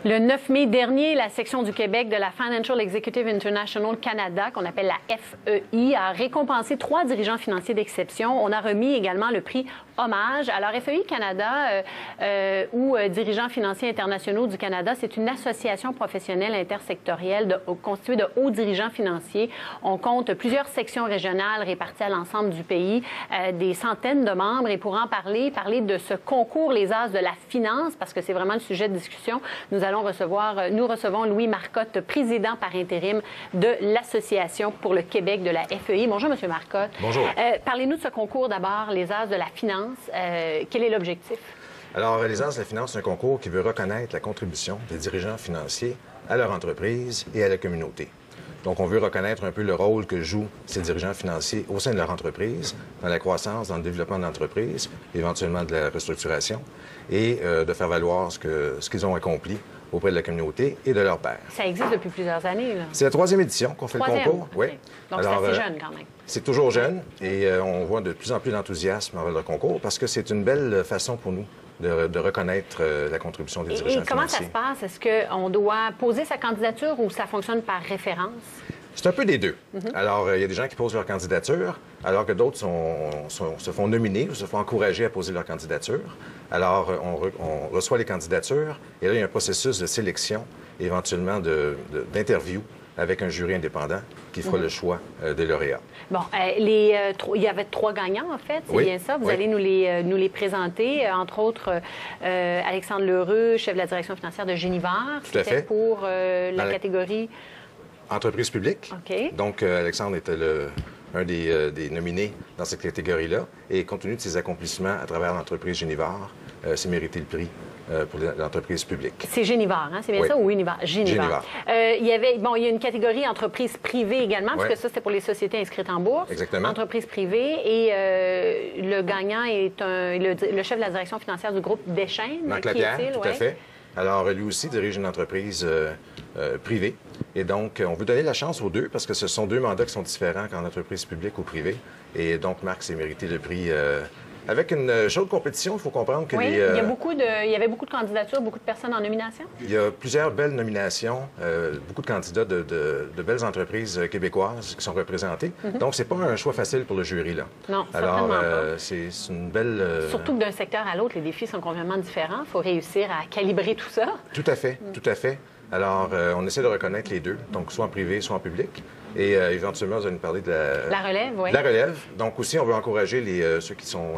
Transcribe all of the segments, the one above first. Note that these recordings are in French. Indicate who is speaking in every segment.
Speaker 1: Le 9 mai dernier, la section du Québec de la Financial Executive International Canada, qu'on appelle la FEI, a récompensé 3 dirigeants financiers d'exception. On a remis également le prix Hommage. Alors, FEI Canada, ou Dirigeants financiers internationaux du Canada, c'est une association professionnelle intersectorielle constituée de hauts dirigeants financiers. On compte plusieurs sections régionales réparties à l'ensemble du pays, des centaines de membres. Et pour en parler de ce concours Les As de la finance, parce que c'est vraiment le sujet de discussion, nous recevons Louis Marcotte, président par intérim de l'Association pour le Québec de la FEI. Bonjour, M. Marcotte.
Speaker 2: Bonjour.
Speaker 1: Parlez-nous de ce concours d'abord, Les As de la finance. Quel est l'objectif?
Speaker 2: Alors, Les As de la finance, c'est un concours qui veut reconnaître la contribution des dirigeants financiers à leur entreprise et à la communauté. Donc, on veut reconnaître un peu le rôle que jouent ces dirigeants financiers au sein de leur entreprise, dans la croissance, dans le développement de l'entreprise, éventuellement de la restructuration, et de faire valoir ce qu'ils ont accompli auprès de la communauté et de leurs pairs. Ça
Speaker 1: existe depuis plusieurs années, là.
Speaker 2: C'est la 3e édition qu'on fait le concours.
Speaker 1: Okay. Oui. Donc, c'est assez jeune, quand même.
Speaker 2: C'est toujours jeune et on voit de plus en plus d'enthousiasme envers le concours parce que c'est une belle façon pour nous de reconnaître la contribution des dirigeants financiers.
Speaker 1: Et comment ça se passe? Est-ce qu'on doit poser sa candidature ou ça fonctionne par référence?
Speaker 2: C'est un peu des deux. Alors, il y a des gens qui posent leur candidature, alors que d'autres se font nominer ou se font encourager à poser leur candidature. Alors, on reçoit les candidatures et là, il y a un processus de sélection, éventuellement d'interview avec un jury indépendant qui fera le choix des lauréats.
Speaker 1: Bon, il y avait 3 gagnants, en fait, c'est bien ça. Vous allez nous les présenter, entre autres Alexandre L'Heureux, chef de la direction financière de Génivard.
Speaker 2: Tout à fait.
Speaker 1: Pour la catégorie...
Speaker 2: Entreprise publique.
Speaker 1: OK.
Speaker 2: Donc, Alexandre était un des nominés dans cette catégorie-là. Et compte tenu de ses accomplissements à travers l'entreprise Génivard, s'est mérité le prix pour l'entreprise publique.
Speaker 1: C'est Génivard, hein? C'est bien ça ou Univard? Génivard. Il y a une catégorie entreprise privée également, parce que ça, c'était pour les sociétés inscrites en bourse.
Speaker 2: Exactement.
Speaker 1: Entreprise privée. Et le gagnant est le chef de la direction financière du groupe Deschênes.
Speaker 2: Marc Lapierre, tout à fait. Alors, lui aussi dirige une entreprise privée. Et donc, on veut donner la chance aux deux parce que ce sont 2 mandats qui sont différents qu'en entreprise publique ou privée. Et donc, Marc s'est mérité le prix avec une chaude compétition. Il faut comprendre que
Speaker 1: il y avait beaucoup de candidatures, beaucoup de personnes en nomination.
Speaker 2: Il y a plusieurs belles nominations, beaucoup de candidats de belles entreprises québécoises qui sont représentées. Donc, c'est pas un choix facile pour le jury, là.
Speaker 1: Non,
Speaker 2: alors, c'est une belle...
Speaker 1: Surtout que d'un secteur à l'autre, les défis sont complètement différents. Il faut réussir à calibrer tout ça.
Speaker 2: Tout à fait, tout à fait. Alors, on essaie de reconnaître les deux, donc soit en privé, soit en public. Et éventuellement, vous allez nous parler de
Speaker 1: la relève, oui.
Speaker 2: La relève. Donc aussi, on veut encourager ceux qui sont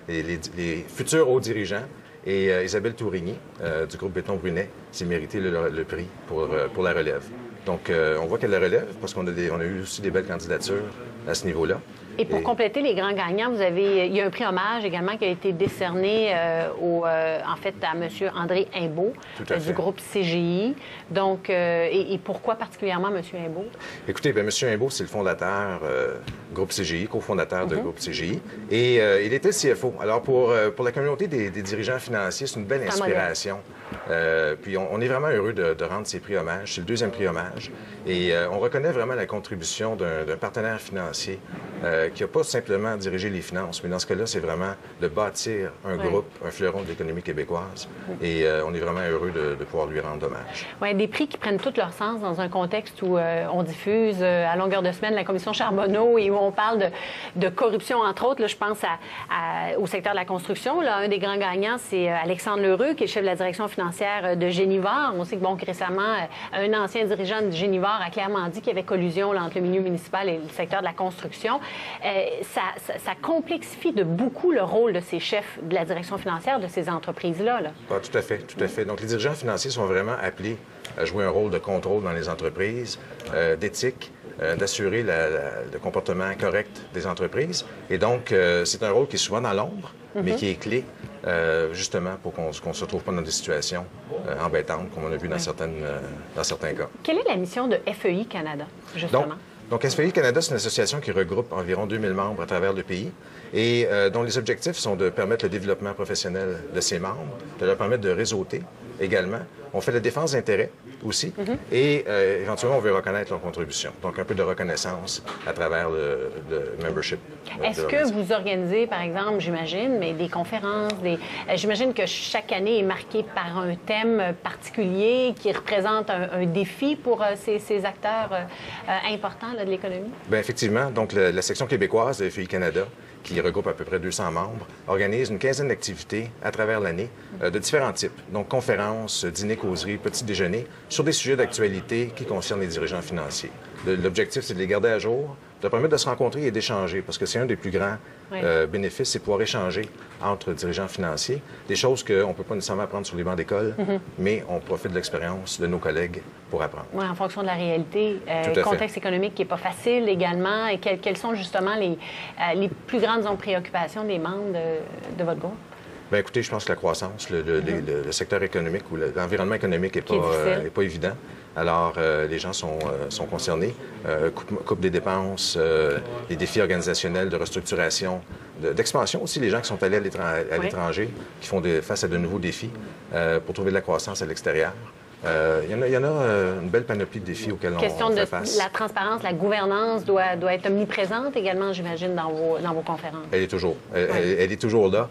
Speaker 2: les futurs hauts dirigeants. Et Isabelle Tourigny, du groupe Béton-Brunet, s'est mérité le prix pour la relève. Donc, on voit qu'elle la relève parce qu'on a eu aussi des belles candidatures à ce niveau-là.
Speaker 1: Et pour compléter les grands gagnants, il y a un prix hommage également qui a été décerné à M. André Imbeau du groupe CGI. Donc, et pourquoi particulièrement M. Imbeau?
Speaker 2: Écoutez, bien, M. Imbeau, c'est le fondateur du groupe CGI, cofondateur du groupe CGI. Et il était CFO. Alors, pour la communauté des dirigeants financiers, c'est une belle inspiration. Puis, on est vraiment heureux de rendre ces prix hommages. C'est le 2e prix hommage. Et on reconnaît vraiment la contribution d'un partenaire financier qui n'a pas simplement dirigé les finances, mais dans ce cas-là, c'est vraiment de bâtir un groupe, un fleuron de l'économie québécoise. Et on est vraiment heureux de pouvoir lui rendre hommage.
Speaker 1: Oui, des prix qui prennent tout leur sens dans un contexte où on diffuse à longueur de semaine la commission Charbonneau et où on parle de corruption, entre autres. Là, je pense au secteur de la construction. Là, un des grands gagnants, c'est Alexandre L'Heureux, qui est chef de la direction financière de Génivard. On sait que, récemment, un ancien dirigeant de Génivard a clairement dit qu'il y avait collusion là, entre le milieu municipal et le secteur de la construction. Ça complexifie de beaucoup le rôle de ces chefs de la direction financière de ces entreprises-là. Là.
Speaker 2: Ah, tout à fait, tout à fait. Donc, les dirigeants financiers sont vraiment appelés à jouer un rôle de contrôle dans les entreprises, d'éthique, d'assurer le comportement correct des entreprises. Et donc, c'est un rôle qui est souvent dans l'ombre, mais qui est clé, justement, pour qu'on ne se retrouve pas dans des situations embêtantes, comme on a vu dans certains cas.
Speaker 1: Quelle est la mission de FEI Canada, justement?
Speaker 2: Donc, FEI Canada, c'est une association qui regroupe environ 2000 membres à travers le pays et dont les objectifs sont de permettre le développement professionnel de ses membres, de leur permettre de réseauter également. On fait la défense d'intérêts aussi. Et éventuellement, on veut reconnaître leur contribution. Donc, un peu de reconnaissance à travers le membership.
Speaker 1: Est-ce que vous organisez, par exemple, j'imagine, mais des conférences, j'imagine que chaque année est marquée par un thème particulier qui représente un défi pour ces acteurs importants là, de l'économie?
Speaker 2: Bien, effectivement. Donc, la section québécoise de FEI Canada, qui regroupe à peu près 200 membres, organise une quinzaine d'activités à travers l'année de différents types. Donc, conférences, dîners, causeries, petits déjeuners, sur des sujets d'actualité qui concernent les dirigeants financiers. L'objectif, c'est de les garder à jour, de permettre de se rencontrer et d'échanger, parce que c'est un des plus grands bénéfices, c'est pouvoir échanger entre dirigeants financiers, des choses qu'on ne peut pas nécessairement apprendre sur les bancs d'école, mais on profite de l'expérience de nos collègues pour apprendre.
Speaker 1: Oui, en fonction de la réalité, le contexte économique qui n'est pas facile également, et quelles sont justement les plus grandes préoccupations des membres de votre groupe?
Speaker 2: Bien, écoutez, je pense que la croissance, le secteur économique ou l'environnement économique n'est pas évident. Alors, les gens sont concernés. Coupe des dépenses, les défis organisationnels de restructuration, d'expansion aussi, les gens qui sont allés à l'étranger, qui font face à de nouveaux défis pour trouver de la croissance à l'extérieur. Il y en a une belle panoplie de défis auxquels on fait face.
Speaker 1: Question de la transparence, la gouvernance doit être omniprésente également, j'imagine, dans vos conférences.
Speaker 2: Elle est toujours. Elle est toujours là.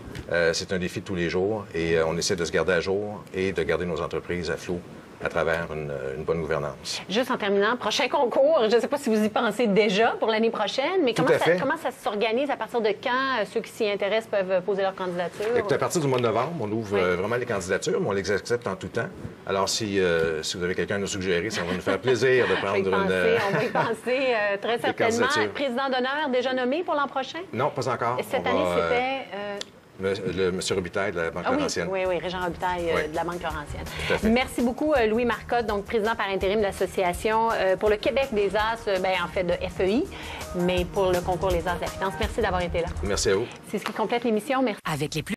Speaker 2: C'est un défi de tous les jours et on essaie de se garder à jour et de garder nos entreprises à flot à travers une bonne gouvernance.
Speaker 1: Juste en terminant, prochain concours, je ne sais pas si vous y pensez déjà pour l'année prochaine, mais comment ça s'organise, à partir de quand ceux qui s'y intéressent peuvent poser leur candidature?
Speaker 2: Écoutez, à partir du mois de novembre, on ouvre vraiment les candidatures, mais on les accepte en tout temps. Alors, si vous avez quelqu'un à nous suggérer, ça va nous faire plaisir de prendre
Speaker 1: on va y penser très certainement. Président d'honneur déjà nommé pour l'an prochain?
Speaker 2: Non, pas encore.
Speaker 1: Cette année, c'était...
Speaker 2: M. Robitaille de la Banque Laurentienne.
Speaker 1: Oui, Régent Robitaille de la Banque Laurentienne. Merci beaucoup, Louis Marcotte, donc président par intérim de l'Association pour le Québec des As, en fait de FEI, mais pour le concours Les As de la Finance. Merci d'avoir été là.
Speaker 2: Merci à vous.
Speaker 1: C'est ce qui complète l'émission. Merci.
Speaker 3: Avec les plus